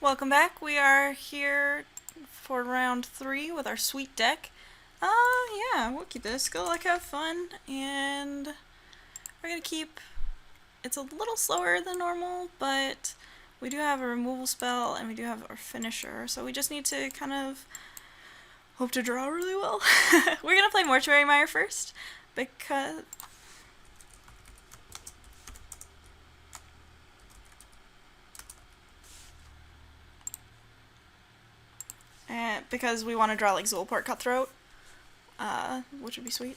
Welcome back. We are here for round 3 with our sweet deck. Yeah, we'll keep this. Go like have fun, and we're gonna keep. It's a little slower than normal, but we do have a removal spell and we do have our finisher, so we just need to kind of hope to draw really well. We're gonna play Mortuary Mire first because. Because we want to draw like Zulport Cutthroat, which would be sweet.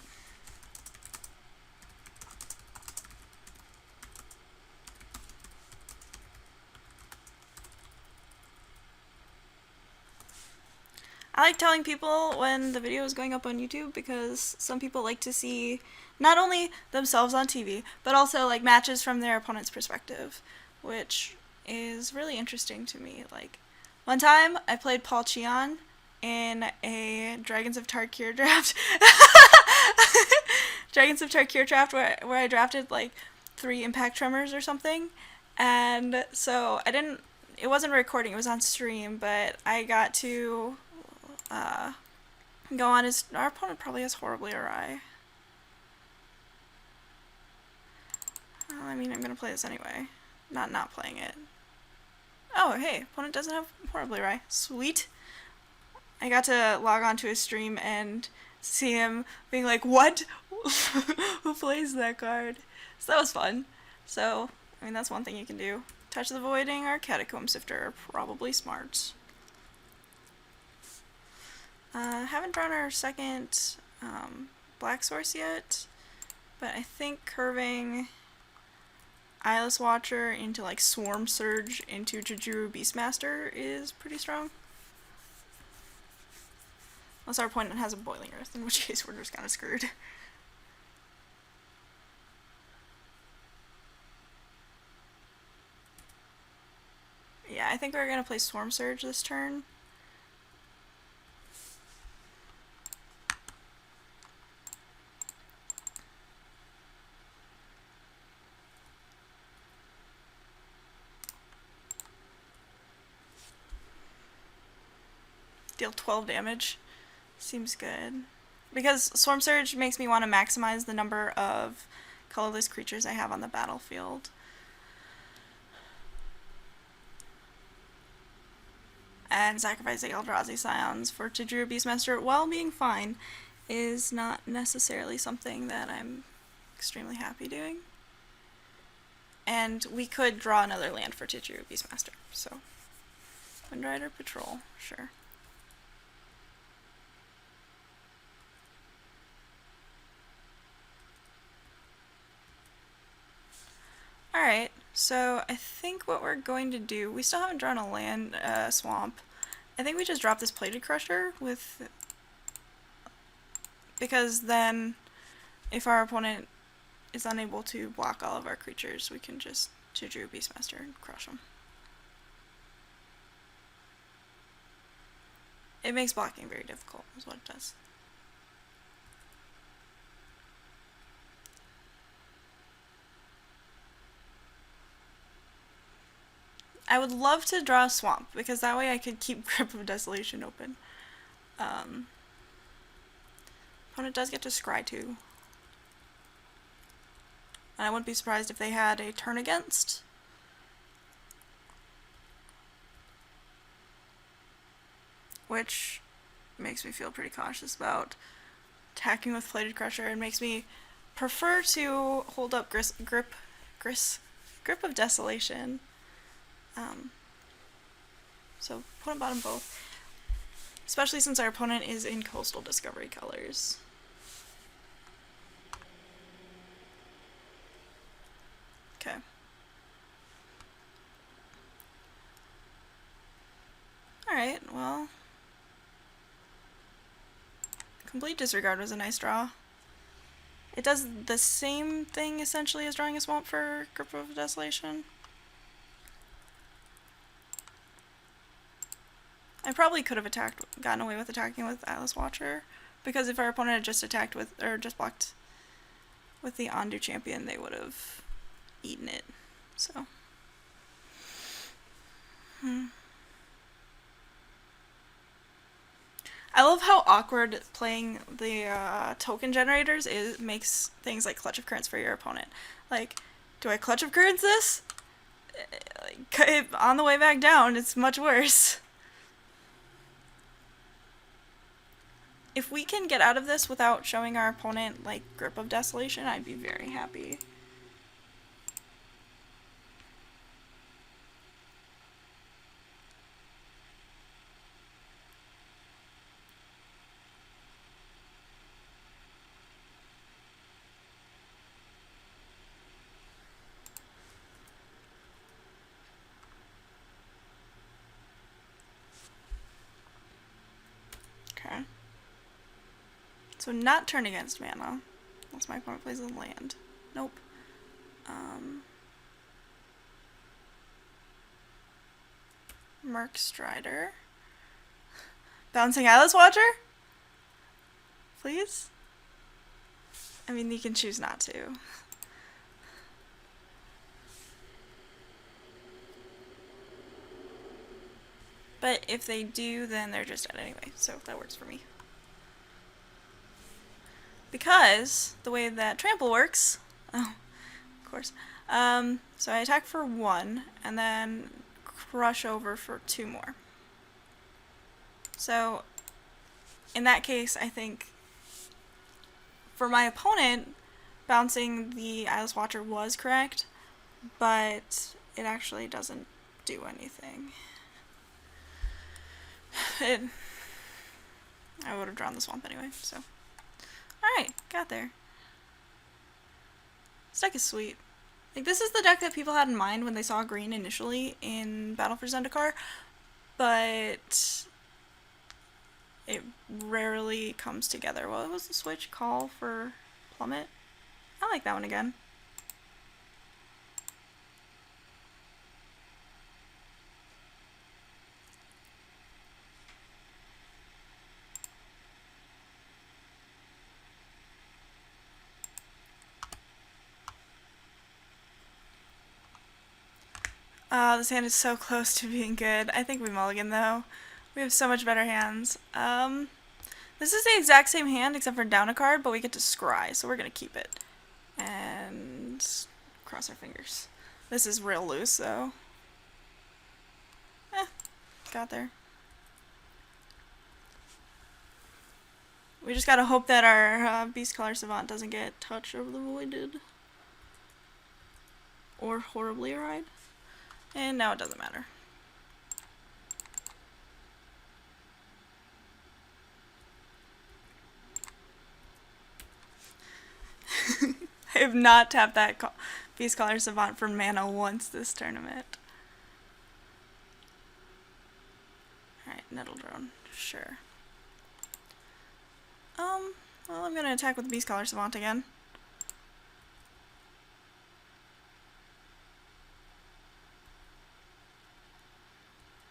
I like telling people when the video is going up on YouTube because some people like to see not only themselves on TV, but also like matches from their opponent's perspective, which is really interesting to me. Like, one time I played Paul Cheon in a Dragons of Tarkir draft. Dragons of Tarkir draft where I drafted like 3 Impact Tremors or something. And so it wasn't a recording, it was on stream, but I got to go on our opponent probably has horribly awry. I mean, I'm gonna play this anyway. Not playing it. Oh, hey, opponent doesn't have horribly awry. Sweet. I got to log on to his stream and see him being like, what? Who plays that card? So that was fun. So, I mean, that's one thing you can do. Touch the Voiding or Catacomb Sifter are probably smart. Haven't drawn our second black source yet, but I think curving Eyeless Watcher into like Swarm Surge into Jujuru Beastmaster is pretty strong. Unless our opponent has a Boiling Earth, in which case we're just kind of screwed. Yeah, I think we're going to play Swarm Surge this turn. Deal 12 damage. Seems good. Because Swarm Surge makes me want to maximize the number of colorless creatures I have on the battlefield. And sacrificing Eldrazi Scions for Jujuru Beastmaster, while being fine, is not necessarily something that I'm extremely happy doing. And we could draw another land for Jujuru Beastmaster, so. Windrider Patrol, sure. Alright, so I think what we're going to do, we still haven't drawn a land swamp. I think we just drop this Plated Crusher because then if our opponent is unable to block all of our creatures, we can just Jujuru Beastmaster and crush them. It makes blocking very difficult, is what it does. I would love to draw a swamp, because that way I could keep Grip of Desolation open. Opponent does get to scry too. And I wouldn't be surprised if they had a turn against. Which makes me feel pretty cautious about attacking with Plated Crusher, and makes me prefer to hold up Grip of Desolation. So put them bottom both. Especially since our opponent is in Coastal Discovery colors. Okay. Alright, well. Complete Disregard was a nice draw. It does the same thing essentially as drawing a swamp for Grip of Desolation. I probably could have gotten away with attacking with Eyeless Watcher, because if our opponent had just attacked with, or just blocked with the Ondu Champion, they would have eaten it. So. love how awkward playing the token generators makes things like Clutch of Currents for your opponent. Like, do I Clutch of Currents this? On the way back down, it's much worse. If we can get out of this without showing our opponent, like, Grip of Desolation, I'd be very happy. Okay. So not turn against mana. Unless my opponent plays a land. Nope. Merc Strider. Bouncing Eyeless Watcher? Please? I mean, you can choose not to. But if they do, then they're just dead anyway, so that works for me. Because the way that trample works, oh, of course, so I attack for 1, and then crush over for 2 more. So, in that case, I think for my opponent, bouncing the Eyeless Watcher was correct, but it actually doesn't do anything. I would have drawn the swamp anyway, so. Alright, got there. This deck is sweet. Like, this is the deck that people had in mind when they saw green initially in Battle for Zendikar, but it rarely comes together. What was the switch? Call for Plummet? I like that one again. This hand is so close to being good. I think we mulligan though. We have so much better hands. This is the exact same hand except for down a card, but we get to scry, so we're gonna keep it. And cross our fingers. This is real loose though. Got there. We just gotta hope that our Beast Color Savant doesn't get touched over the Voided. Or horribly right. And now it doesn't matter. I have not tapped that Beast Color Savant for mana once this tournament. Alright, Nettle Drone. Sure. Well, I'm gonna attack with the Beast Color Savant again.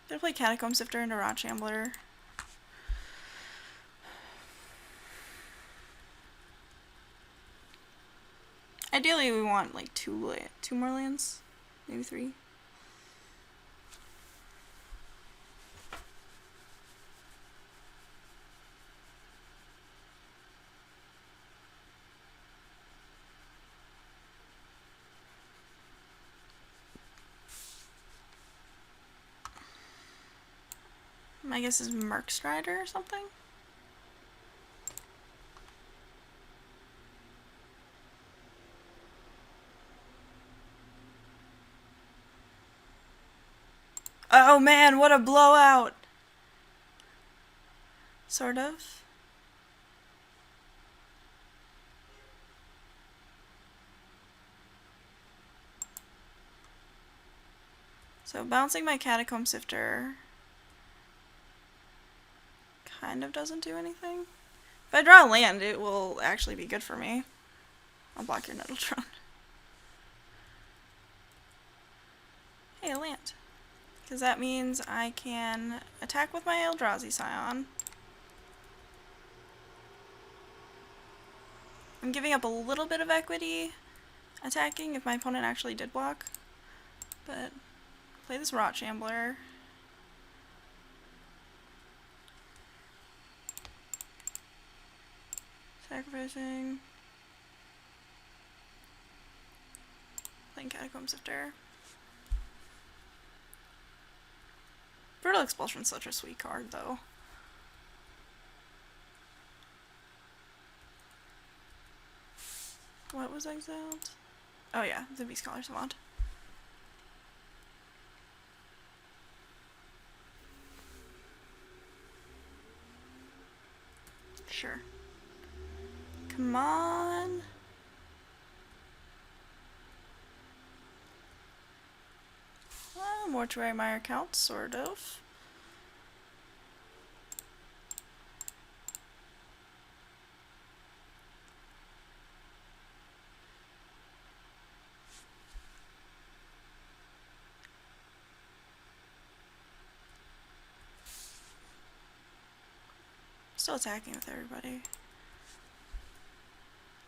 Gonna play Catacomb Sifter into Rot Shambler. Ideally, we want like two more lands, maybe 3. My guess is Merc Strider or something. Oh man, what a blowout! Sort of. So bouncing my Catacomb Sifter kind of doesn't do anything. If I draw a land, it will actually be good for me. I'll block your Nettle Drone. Hey, a land. Because that means I can attack with my Eldrazi Scion. I'm giving up a little bit of equity attacking if my opponent actually did block. But play this Rot Shambler. Sacrificing. Playing Catacomb Sifter. Brutal Expulsion's such a sweet card, though. What was exiled? Oh yeah, the Beast Scholar Savant. Sure. Come on. Well, Mortuary Mire counts, sort of. Still attacking with everybody.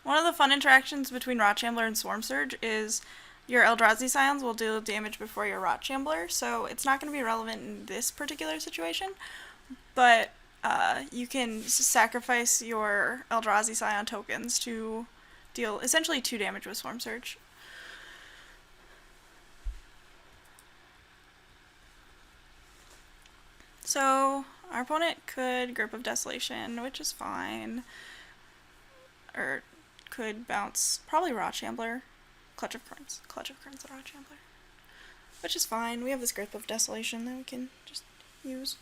One of the fun interactions between Rot Shambler and Swarm Surge is your Eldrazi Scions will deal damage before your Rot Shambler, so it's not going to be relevant in this particular situation, but you can sacrifice your Eldrazi Scion tokens to deal essentially 2 damage with Swarm Surge. So, our opponent could Grip of Desolation, which is fine. Or could bounce probably Rot Shambler. Clutch of Currents. Clutch of Currents, Rot Shambler. Which is fine. We have this Grip of Desolation that we can just use.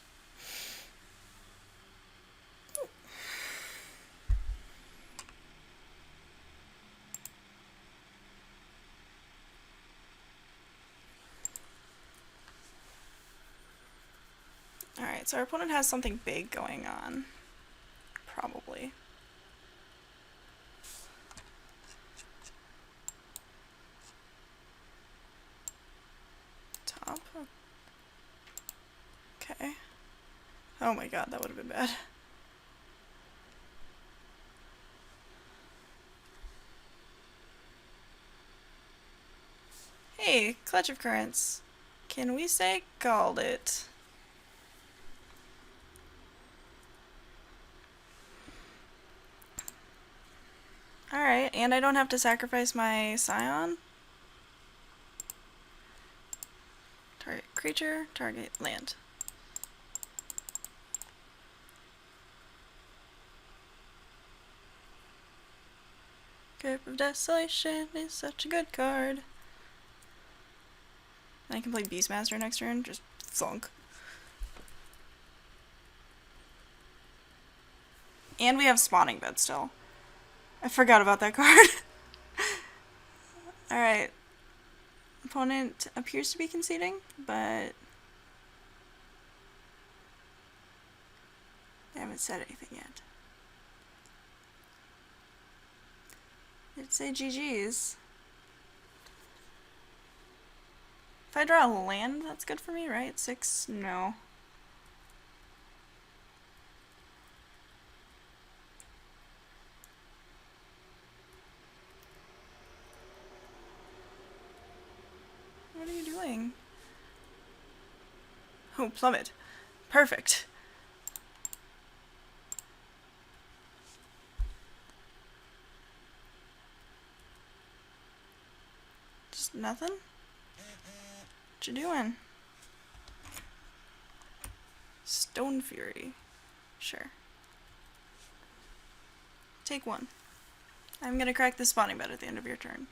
Alright, so our opponent has something big going on. Probably. Top. Okay. Oh my god, that would have been bad. Hey, Clutch of Currents. Can we say called it? Alright, and I don't have to sacrifice my Scion. Target creature, target land. Grip of Desolation is such a good card. I can play Beastmaster next turn, just thunk. And we have Spawning Bed still. I forgot about that card. Alright. Opponent appears to be conceding, but they haven't said anything yet. They'd say GG's. If I draw a land, that's good for me, right? 6? No. What are you doing? Oh, plummet. Perfect. Just nothing? What you doing? Stone Fury. Sure. Take 1. I'm gonna crack the Spawning Bed at the end of your turn.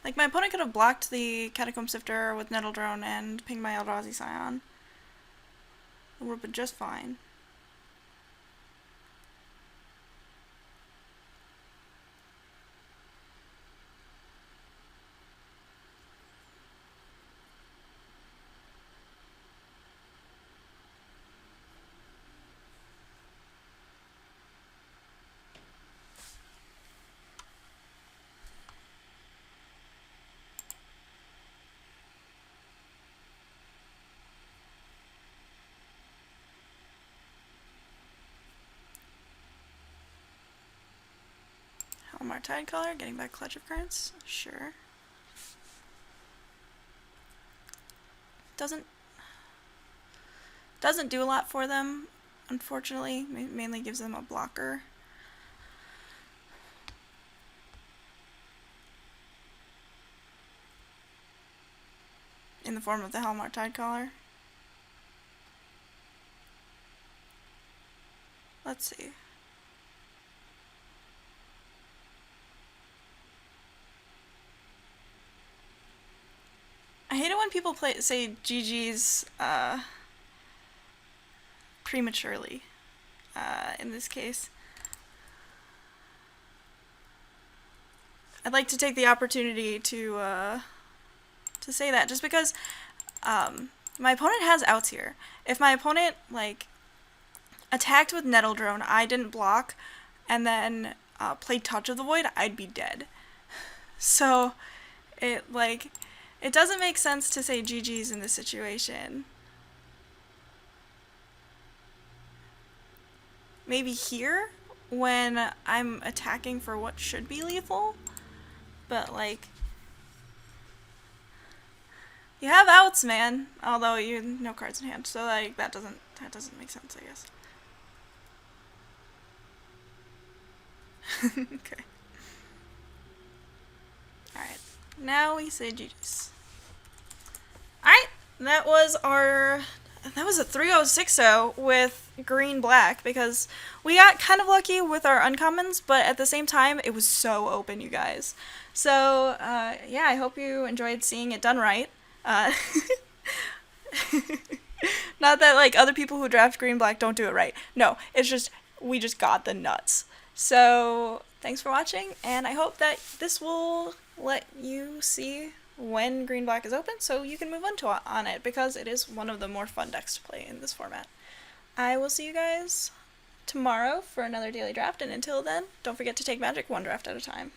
Like, my opponent could have blocked the Catacomb Sifter with Nettle Drone and pinged my Eldrazi Scion. It would have been just fine. Helmar Tidecaller, getting back Clutch of Currents. Sure. Doesn't Doesn't do a lot for them, unfortunately. Mainly gives them a blocker. In the form of the Helmar Tidecaller. Let's see. I hate it when people say GG's prematurely in this case. I'd like to take the opportunity to say that, just because my opponent has outs here. If my opponent, like, attacked with Nettle Drone, I didn't block, and then played Touch of the Void, I'd be dead. So, it doesn't make sense to say GG's in this situation. Maybe here, when I'm attacking for what should be lethal, but, like, you have outs, man. Although you no cards in hand, so like that doesn't make sense, I guess. Okay. Alright. Now we say GG's. Alright, that was a 3-0-6-0 with green black, because we got kind of lucky with our uncommons, but at the same time it was so open, you guys. So yeah, I hope you enjoyed seeing it done right. Not that like other people who draft green black don't do it right. No, it's just we just got the nuts. So thanks for watching, and I hope that this will let you see when green black is open, so you can move on it, because it is one of the more fun decks to play in this format. I will see you guys tomorrow for another daily draft, and until then, don't forget to take Magic one draft at a time.